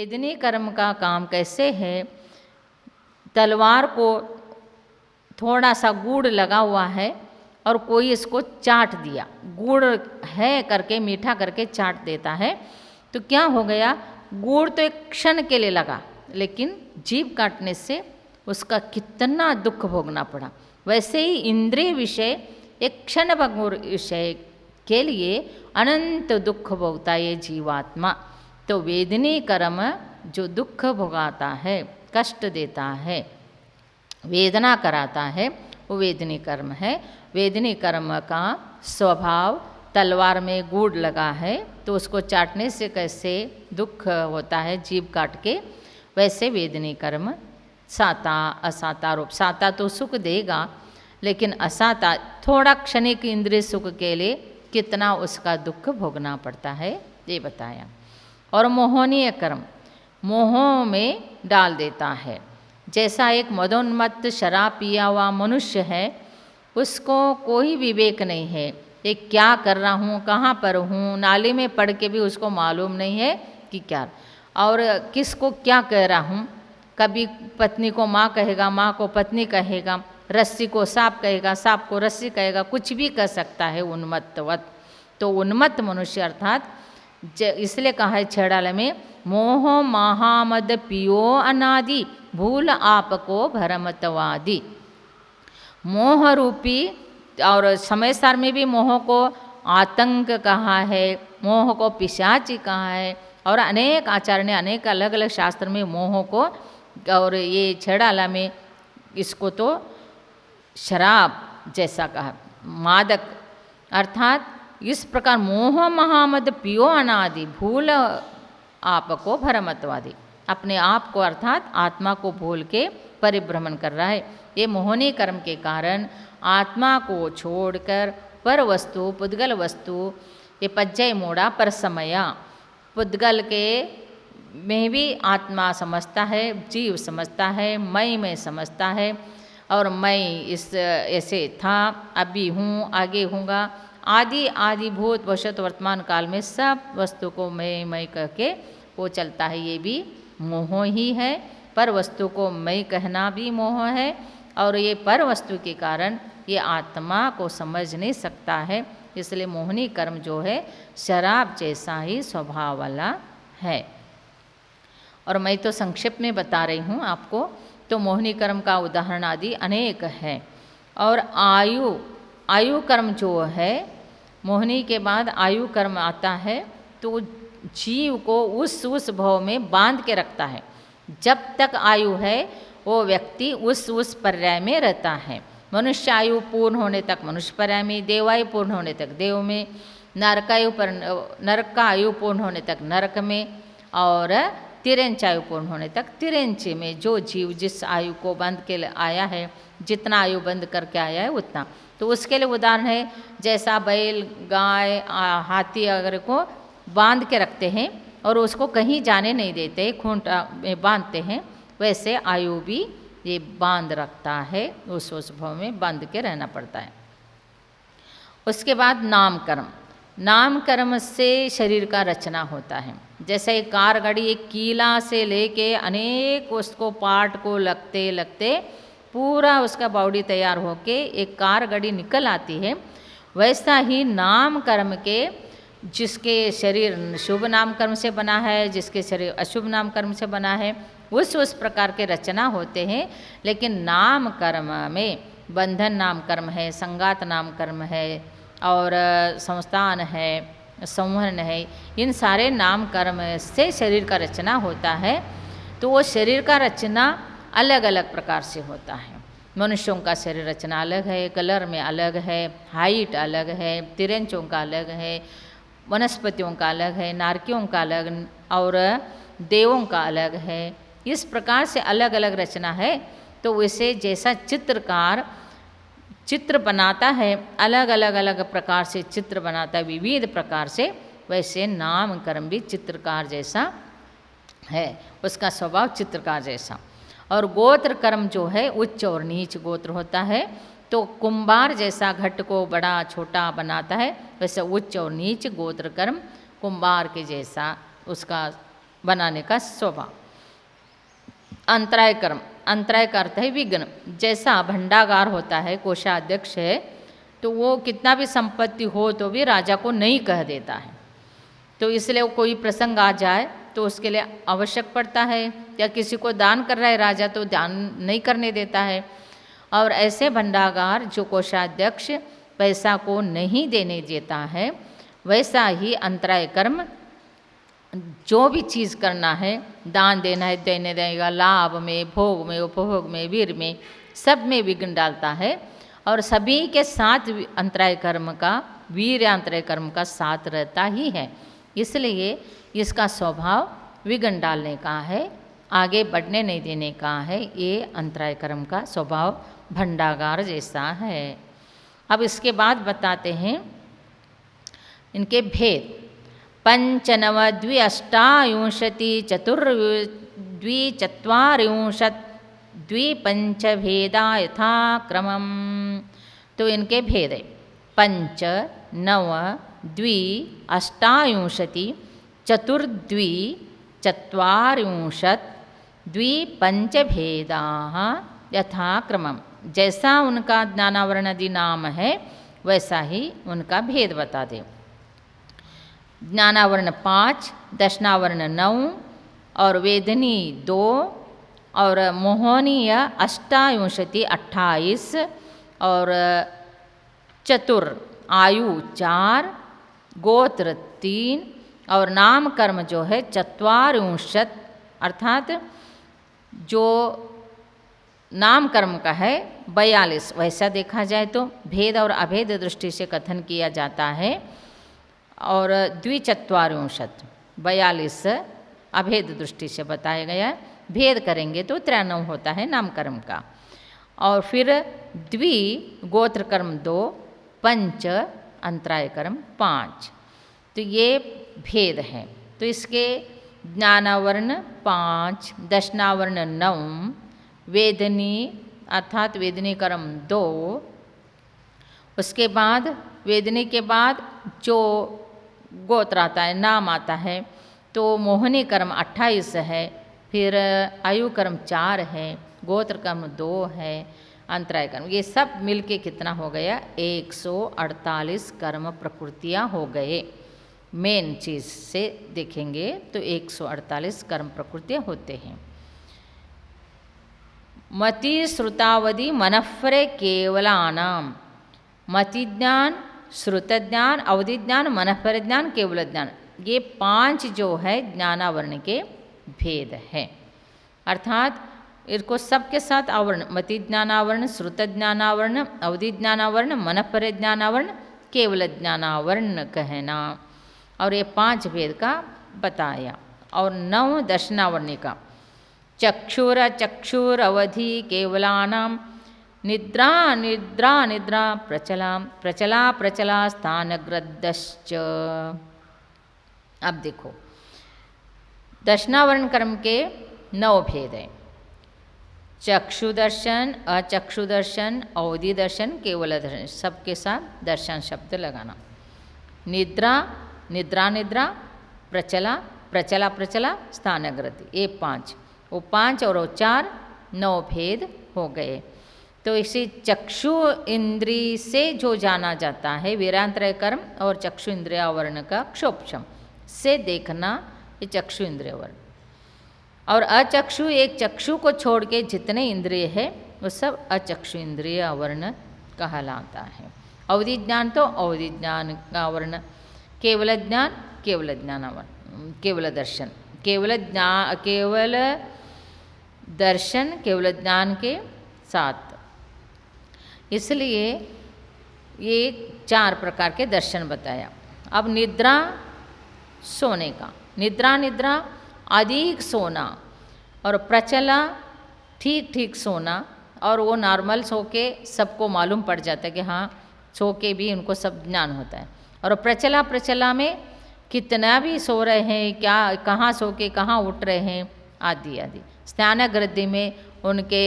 वेदनी कर्म का काम कैसे है? तलवार को थोड़ा सा गुड़ लगा हुआ है और कोई इसको चाट दिया, गुड़ है करके मीठा करके चाट देता है, तो क्या हो गया? गुड़ तो एक क्षण के लिए लगा, लेकिन जीभ काटने से उसका कितना दुख भोगना पड़ा। वैसे ही इंद्रिय विषय एक क्षण भंगुर विषय के लिए अनंत दुख भोगता है ये जीवात्मा। तो वेदनी कर्म जो दुख भोगाता है, कष्ट देता है, वेदना कराता है, वो वेदनी कर्म है। वेदनी कर्म का स्वभाव तलवार में गुड़ लगा है तो उसको चाटने से कैसे दुख होता है जीभ काट के, वैसे वेदनी कर्म साता असाता रूप। साता तो सुख देगा, लेकिन असाता थोड़ा क्षणिक इंद्रिय सुख के लिए कितना उसका दुख भोगना पड़ता है, ये बताया। और मोहनीय कर्म मोहों में डाल देता है। जैसा एक मदोन्मत्त शराब पिया हुआ मनुष्य है, उसको कोई विवेक नहीं है, ये क्या कर रहा हूँ, कहाँ पर हूँ, नाली में पड़ के भी उसको मालूम नहीं है कि क्या, और किसको क्या कह रहा हूँ। कभी पत्नी को माँ कहेगा, माँ को पत्नी कहेगा, रस्सी को सांप कहेगा, सांप को रस्सी कहेगा, कुछ भी कह सकता है उन्मत्तवत। तो उन्मत्त मनुष्य अर्थात इसलिए कहा है छेड़ाले में, मोह महामद पियो अनादि भूल आपको भरमतवादी। मोह रूपी, और समय सार में भी मोह को आतंक कहा है, मोह को पिशाची कहा है, और अनेक आचार्य ने अनेक अलग अलग शास्त्र में मोह को, और ये छेड़ाला में इसको तो शराब जैसा कहा, मादक, अर्थात इस प्रकार मोह महामद पियो अनादि भूल आपको भरमतवादी। अपने आप को अर्थात आत्मा को भूल के परिभ्रमण कर रहा है। ये मोहनी कर्म के कारण आत्मा को छोड़कर पर वस्तु, पुद्गल वस्तु, ये पज्जय मोड़ा पर समया, पुद्गल के में भी आत्मा समझता है, जीव समझता है, मैं समझता है, और मैं इस ऐसे था, अभी हूँ, आगे हूँगा, आदि आदि भूत भविष्यत वर्तमान काल में सब वस्तु को मैं कह के वो चलता है। ये भी मोह ही है। पर वस्तु को मैं कहना भी मोह है, और ये पर वस्तु के कारण ये आत्मा को समझ नहीं सकता है। इसलिए मोहनी कर्म जो है शराब जैसा ही स्वभाव वाला है। और मैं तो संक्षिप्त में बता रही हूँ आपको। तो मोहनी कर्म का उदाहरण आदि अनेक है। और आयु कर्म जो है, मोहनी के बाद आयु कर्म आता है, तो जीव को उस भव में बांध के रखता है। जब तक आयु है वो व्यक्ति उस पर्याय में रहता है। मनुष्य आयु पूर्ण होने तक मनुष्य पर्याय में, देवायु पूर्ण होने तक देव में, नरक का आयु पूर्ण होने तक नरक में, और तिरंच आयु पूर्ण होने तक तिरंच में। जो जीव जिस आयु को बंद के आया है, जितना आयु बंद करके आया है उतना। तो उसके लिए उदाहरण है, जैसा बैल, गाय, हाथी अगर को बांध के रखते हैं और उसको कहीं जाने नहीं देते, खूंटा में बांधते हैं, वैसे आयु भी ये बांध रखता है, उस भाव में बांध के रहना पड़ता है। उसके बाद नामकर्म। नामकर्म से शरीर का रचना होता है। जैसे एक कार गाड़ी एक कीला से लेके अनेक उसको पार्ट को लगते लगते पूरा उसका बॉडी तैयार होके एक कार गाड़ी निकल आती है, वैसा ही नाम कर्म के जिसके शरीर शुभ नाम कर्म से बना है, जिसके शरीर अशुभ नाम कर्म से बना है, उस प्रकार के रचना होते हैं। लेकिन नाम कर्म में बंधन नाम कर्म है, संगात नाम कर्म है, और संस्थान है, संवहन है, इन सारे नाम कर्म से शरीर का रचना होता है। तो वो शरीर का रचना अलग अलग प्रकार से होता है। मनुष्यों का शरीर रचना अलग है, कलर में अलग है, हाइट अलग है, तिरंचों का अलग है, वनस्पतियों का अलग है, नारकियों का अलग, और देवों का अलग है। इस प्रकार से अलग अलग रचना है। तो वैसे जैसा चित्रकार चित्र बनाता है, अलग अलग प्रकार से चित्र बनाता है, विविध प्रकार से, वैसे नाम कर्म भी चित्रकार जैसा है, उसका स्वभाव चित्रकार जैसा। और गोत्र कर्म जो है उच्च और नीच गोत्र होता है। तो कुंभार जैसा घट को बड़ा छोटा बनाता है, वैसे उच्च और नीच गोत्र कर्म कुंभार के जैसा उसका बनाने का स्वभाव। अंतराय कर्म, अंतराय का अर्थ है विघ्न। जैसा भंडागार होता है, कोषाध्यक्ष है, तो वो कितना भी संपत्ति हो तो भी राजा को नहीं कह देता है। तो इसलिए वो कोई प्रसंग आ जाए तो उसके लिए आवश्यक पड़ता है, या किसी को दान कर रहा है राजा तो दान नहीं करने देता है। और ऐसे भंडागार जो कोषाध्यक्ष पैसा को नहीं देने देता है, वैसा ही अंतराय कर्म जो भी चीज़ करना है, दान देना है देने देगा, लाभ में, भोग में, उपभोग में, वीर में, सब में विघ्न डालता है। और सभी के साथ अंतराय कर्म का, वीर अंतराय कर्म का साथ रहता ही है। इसलिए इसका स्वभाव विघ्न डालने का है, आगे बढ़ने नहीं देने का है। ये अंतराय कर्म का स्वभाव भंडागार जैसा है। अब इसके बाद बताते हैं इनके भेद। पंचनव द्वि अष्टाविंशति द्विचत्वारिंशत् द्विपंचभेदा यथाक्रमम्। तो इनके भेद है पंच, नव, द्वि, अष्टाविंशति, चतुर्द्वि, चत्वारिंशत्, द्विपंचभेदाः यथाक्रमम्। जैसा उनका ज्ञानावरणादि नाम है वैसा ही उनका भेद बता दे। ज्ञानावरण 5, दशनावरण 9 और वेदनी 2 और मोहनीय अष्टाविंशति 28 और चतुर आयु 4, गोत्र 3 और नाम कर्म जो है चत्वारिंशत्, अर्थात जो नाम कर्म का है 42। वैसा देखा जाए तो भेद और अभेद दृष्टि से कथन किया जाता है। और द्विचत्वारिंशत् 42 अभेद दृष्टि से बताया गया। भेद करेंगे तो 93 होता है नाम कर्म का। और फिर द्वि गोत्र कर्म 2, पंच अंतराय कर्म 5। तो ये भेद हैं। तो इसके ज्ञानावर्ण 5, दशनावर्ण 9, वेदनी अर्थात वेदनी कर्म 2, उसके बाद वेदनी के बाद जो गोत्र आता है, नाम आता है, तो मोहनी कर्म 28 है, फिर आयु कर्म 4 है, गोत्र कर्म 2 है, अंतराय कर्म, ये सब मिलके कितना हो गया 148 कर्म प्रकृतियाँ हो गए। मेन चीज़ से देखेंगे तो 148 कर्म प्रकृतियाँ होते हैं। मति श्रुतावधि मनःपरे केवलानाम। मति ज्ञान, श्रुत ज्ञान, अवधि ज्ञान, मनःपरे ज्ञान, केवल ज्ञान, ये 5 जो है ज्ञानावरण के भेद है। अर्थात इनको सबके साथ आवरण, मति ज्ञानावरण, श्रुत ज्ञानावरण, अवधि ज्ञानावरण, मनःपरे ज्ञानावरण, केवल ज्ञानावरण कहना। और ये 5 भेद का बताया। और 9 दशनावरणी का चक्षुर चक्षुर अवधि केवलानाम, निद्रा निद्रा निद्रा प्रचला प्रचला प्रचला स्थानग्रदश्च। अब देखो दशनावरण कर्म के 9 भेद हैं। चक्षु दर्शन, अचक्षु दर्शन, अवधि दर्शन, केवल दर्शन, सबके साथ दर्शन शब्द लगाना। निद्रा निद्रा निद्रा, प्रचला प्रचला प्रचला, स्थानग्रति, ये 5, वो 5 और वो 4, 9 भेद हो गए। तो इसी चक्षु इंद्री से जो जाना जाता है वीरांतरय कर्म और चक्षु इंद्रिय आवरण का क्षोभम से देखना, ये चक्षु इंद्रिय आवरण। और अचक्षु, एक चक्षु को छोड़ के जितने इंद्रिय है वो सब अचक्षु इंद्रिय आवरण कहलाता है। अवधि ज्ञान तो अवधि ज्ञान का आवरण, केवल ज्ञान केवल ज्ञान आवरण, केवल दर्शन, केवल ज्ञान, केवल दर्शन केवल ज्ञान के साथ। इसलिए ये 4 प्रकार के दर्शन बताया। अब निद्रा, सोने का, निद्रा निद्रा अधिक सोना, और प्रचला ठीक ठीक सोना, और वो नॉर्मल सो के सबको मालूम पड़ जाता है कि हाँ सो के भी उनको सब ज्ञान होता है। और प्रचला प्रचला में कितना भी सो रहे हैं, क्या कहाँ सो के कहाँ उठ रहे हैं, आदि आदि। स्नानगृद्धि में उनके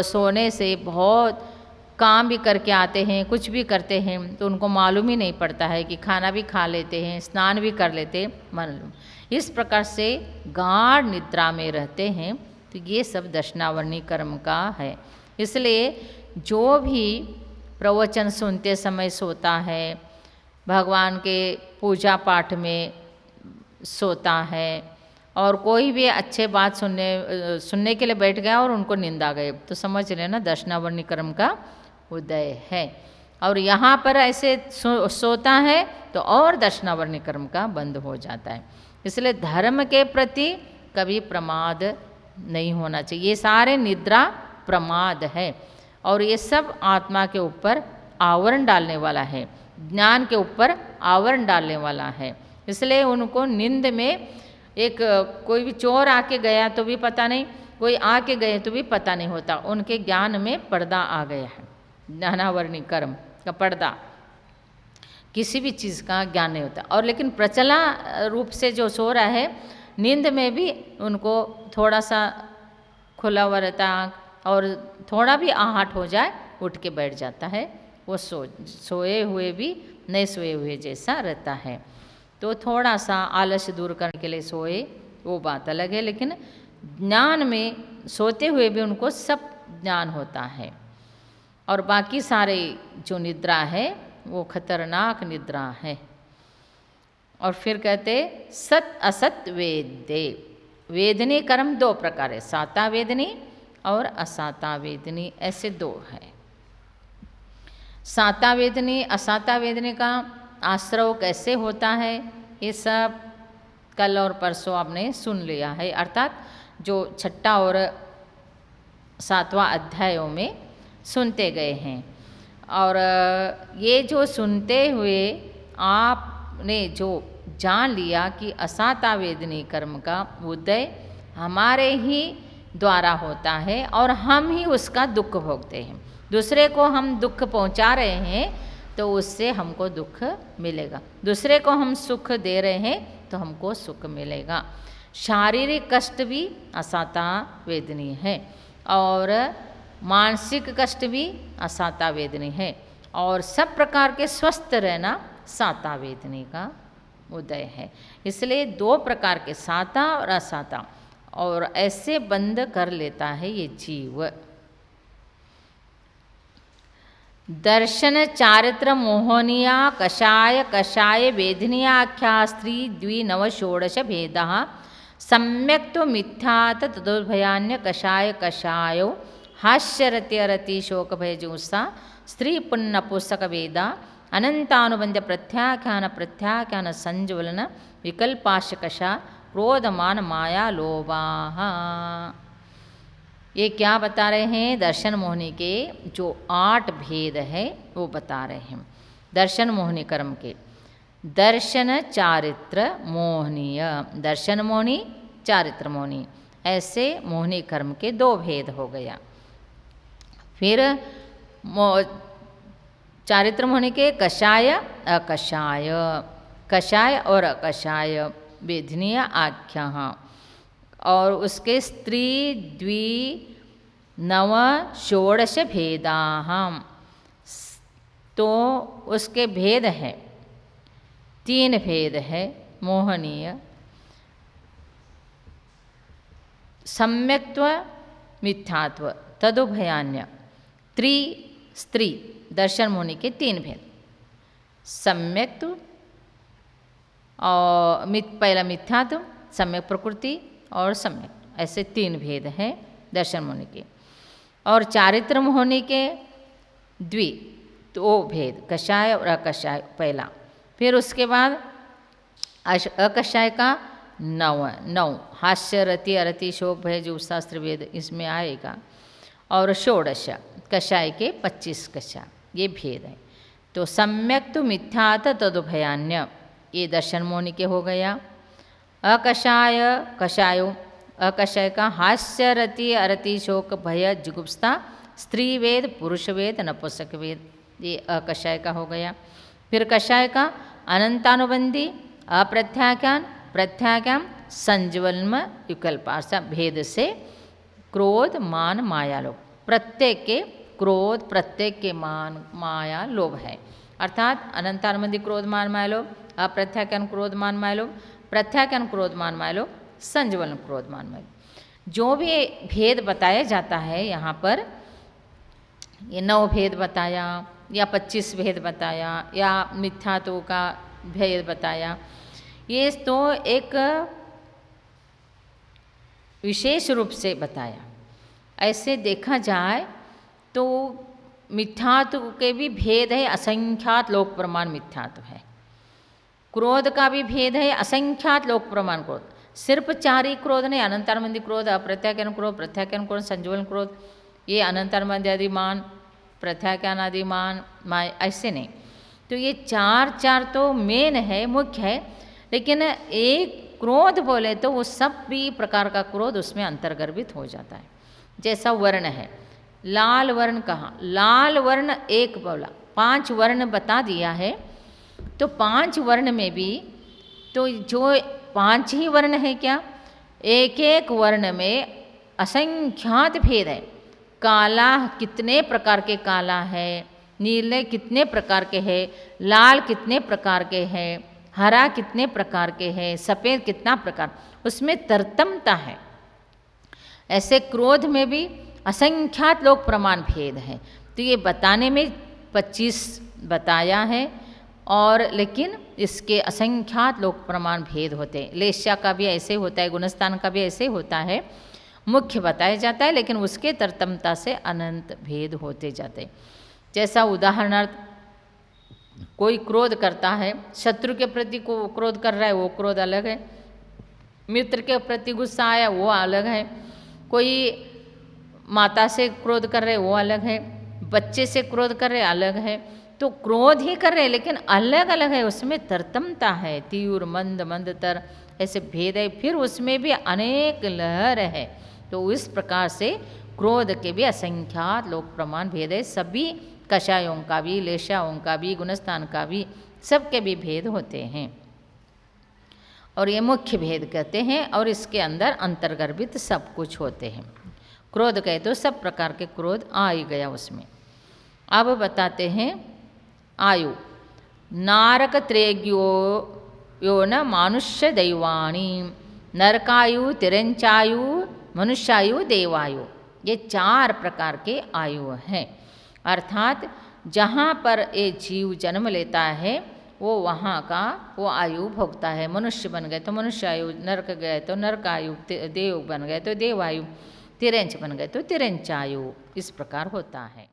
सोने से बहुत काम भी करके आते हैं, कुछ भी करते हैं तो उनको मालूम ही नहीं पड़ता है कि खाना भी खा लेते हैं, स्नान भी कर लेते हैं, मालूम। इस प्रकार से गाढ़ निद्रा में रहते हैं। तो ये सब दक्षिणावर्णी कर्म का है। इसलिए जो भी प्रवचन सुनते समय सोता है, भगवान के पूजा पाठ में सोता है, और कोई भी अच्छे बात सुनने के लिए बैठ गया और उनको नींद आ गए, तो समझ लेना दक्षिणावर्णी कर्म का उदय है। और यहाँ पर ऐसे सोता है तो और दक्षिणावर्णी कर्म का बंद हो जाता है। इसलिए धर्म के प्रति कभी प्रमाद नहीं होना चाहिए। ये सारे निद्रा प्रमाद है, और ये सब आत्मा के ऊपर आवरण डालने वाला है, ज्ञान के ऊपर आवरण डालने वाला है। इसलिए उनको नींद में एक कोई भी चोर आके गया तो भी पता नहीं, कोई आके गए तो भी पता नहीं होता, उनके ज्ञान में पर्दा आ गया है। ज्ञानावर्णी कर्म का पर्दा, किसी भी चीज़ का ज्ञान नहीं होता। और लेकिन प्रचला रूप से जो सो रहा है, नींद में भी उनको थोड़ा सा खुला हुआ रहता है, और थोड़ा भी आहट हो जाए उठ के बैठ जाता है। वो सोए हुए भी नहीं सोए हुए जैसा रहता है। तो थोड़ा सा आलस्य दूर करने के लिए सोए, वो बात अलग है। लेकिन ज्ञान में सोते हुए भी उनको सब ज्ञान होता है। और बाकी सारे जो निद्रा है वो खतरनाक निद्रा है। और फिर कहते सत असत वेद्य। वेदनी कर्म दो प्रकार है, साता वेदनी और असाता वेदनी, ऐसे दो है। साता वेदनी असाता वेदनी का आश्रव कैसे होता है, ये सब कल और परसों आपने सुन लिया है। अर्थात जो 6 और 7वां अध्यायों में सुनते गए हैं। और ये जो सुनते हुए आपने जो जान लिया कि असाता वेदनी कर्म का उदय हमारे ही द्वारा होता है, और हम ही उसका दुख भोगते हैं। दूसरे को हम दुख पहुंचा रहे हैं तो उससे हमको दुख मिलेगा, दूसरे को हम सुख दे रहे हैं तो हमको सुख मिलेगा। शारीरिक कष्ट भी असाता वेदनी है, और मानसिक कष्ट भी असाता वेदनी है, और सब प्रकार के स्वस्थ रहना साता वेदनी का उदय है। इसलिए 2 प्रकार के साता और असाता, और ऐसे बंद कर लेता है ये जीव। दर्शन चारित्र मोहनिया कषाय कषाय वेदनीयाख्या स्त्री द्विनव षोडश भेदा सम्यक् तो मिथ्यात तदुर्भयान्य कषाय कषायो हास्यरति शोक भयजुसा स्त्री पुण्य पुस्तक वेदा अनंतानुबंध प्रत्याख्यान संज्वलन विकल्पाशकषा क्रोधमान माया लोभाः। ये क्या बता रहे हैं? दर्शन मोहनी के जो 8 भेद है वो बता रहे हैं। दर्शन मोहनी कर्म के दर्शन चारित्र मोहनीय, दर्शन मोहनी चारित्र मोहनी, ऐसे मोहनी कर्म के 2 भेद हो गया। फिर चारित्र मोहनी के कषाय अकषाय, कषाय और अकषाय वेदनीय आख्या, और उसके स्त्री द्वि नव षोडश भेदा, तो उसके भेद है 3 भेद है। मोहनीय, सम्यक्त्व, मिथ्यात्व, तदुभयान्य। स्त्री दर्शन मोहनी के 3 भेद, सम्यक्त्व और पहला मिथ्यात्व, सम्यक प्रकृति और सम्यक, ऐसे 3 भेद हैं दर्शन मोहनी के। और चारित्र मोहनी के 2 भेद, कषाय और अकषाय पहला। फिर उसके बाद अकषाय का 9 हास्य रति अरति शोक भय जुगुप्सा वेद इसमें आएगा। और षोडश कषाय के 25 कषाय, ये भेद है। तो सम्यक तो मिथ्यात तदुभयान्य, ये दर्शन मोहनी के हो गया। अकषाय कषायो, अकषाय का हास्य रति अरति शोक भय जुगुप्सा स्त्री वेद पुरुष वेद नपुंसक वेद, ये अकषाय का हो गया। फिर कषाय का अनंतानुबंधी अप्रत्याख्यान प्रत्याख्यान संज्वल्म विकल्पार्थ भेद से क्रोध मान माया लोग, प्रत्येक के क्रोध, प्रत्येक के मान, माया, लोभ है। अर्थात अनंतानुबंधी क्रोध मान माया लोभ, अप्रत्याख्यान क्रोध मान माया लोभ, प्रत्याख्यान क्रोध मान माया लोभ, संज्वलन क्रोध मान माया लोभ। जो भी भेद बताया जाता है यहाँ पर, ये 9 भेद बताया या 25 भेद बताया या मिथ्यात्व का भेद बताया, ये तो एक विशेष रूप से बताया। ऐसे देखा जाए तो मिथ्यात्व के भी भेद है, असंख्यात लोक प्रमाण मिथ्यात्व है। क्रोध का भी भेद है, असंख्यात लोक प्रमाण क्रोध। सिर्फ 4 ही क्रोध नहीं, अनंतानुबंधी क्रोध, अप्रत्याख्यान क्रोध, प्रत्याख्यान क्रोध, संज्वलन क्रोध, ये अनंतानुबंधी आदि मान, प्रत्याख्यान आदि मान, ऐसे नहीं। तो ये 4 तो मेन है, मुख्य है। लेकिन एक क्रोध बोले तो वो सब भी प्रकार का क्रोध उसमें अंतर्गर्भित हो जाता है। जैसा वर्ण है, लाल वर्ण कहाँ, लाल वर्ण एक बोला, 5 वर्ण बता दिया है। तो 5 वर्ण में भी तो जो 5 ही वर्ण है क्या, एक एक वर्ण में असंख्यात भेद है। काला कितने प्रकार के काला है, नीले कितने प्रकार के हैं, लाल कितने प्रकार के हैं, हरा कितने प्रकार के हैं, सफ़ेद कितना प्रकार, उसमें तरतमता है। ऐसे क्रोध में भी असंख्यात लोक प्रमाण भेद है। तो ये बताने में 25 बताया है, और लेकिन इसके असंख्यात लोक प्रमाण भेद होते हैं। लेस्या का भी ऐसे होता है, गुणस्थान का भी ऐसे होता है, मुख्य बताया जाता है, लेकिन उसके तरतमता से अनंत भेद होते जाते हैं। जैसा उदाहरणार्थ कोई क्रोध करता है, शत्रु के प्रति को क्रोध कर रहा है, वो क्रोध अलग है। मित्र के प्रति गुस्सा आया, वो अलग है। कोई माता से क्रोध कर रहे, वो अलग है। बच्चे से क्रोध कर रहे, अलग है। तो क्रोध ही कर रहे, लेकिन अलग अलग है, उसमें तरतमता है, तीव्र मंद मंदतर ऐसे भेद है। फिर उसमें भी अनेक लहर है। तो इस प्रकार से क्रोध के भी असंख्यात लोक प्रमाण भेद है। सभी कषायों का भी, लेशाओं का भी, गुणस्थान का भी, सबके भी भेद होते हैं। और ये मुख्य भेद कहते हैं, और इसके अंदर अंतर्गर्भित सब कुछ होते हैं। क्रोध कहे तो सब प्रकार के क्रोध आ ही गया उसमें। अब बताते हैं आयु। नारक त्रेग्यो यो न मानुष्य दैवाणी, नरकायु, तिरंचायु, मनुष्यायु, देवायु, ये 4 प्रकार के आयु हैं। अर्थात जहाँ पर ये जीव जन्म लेता है वो वहाँ का वो आयु भोगता है। मनुष्य बन गए तो मनुष्यायु, नरक गए तो नरकायु, देव बन गए तो देवायु, तिरंच बन गए तो तिरंचायु, इस प्रकार होता है।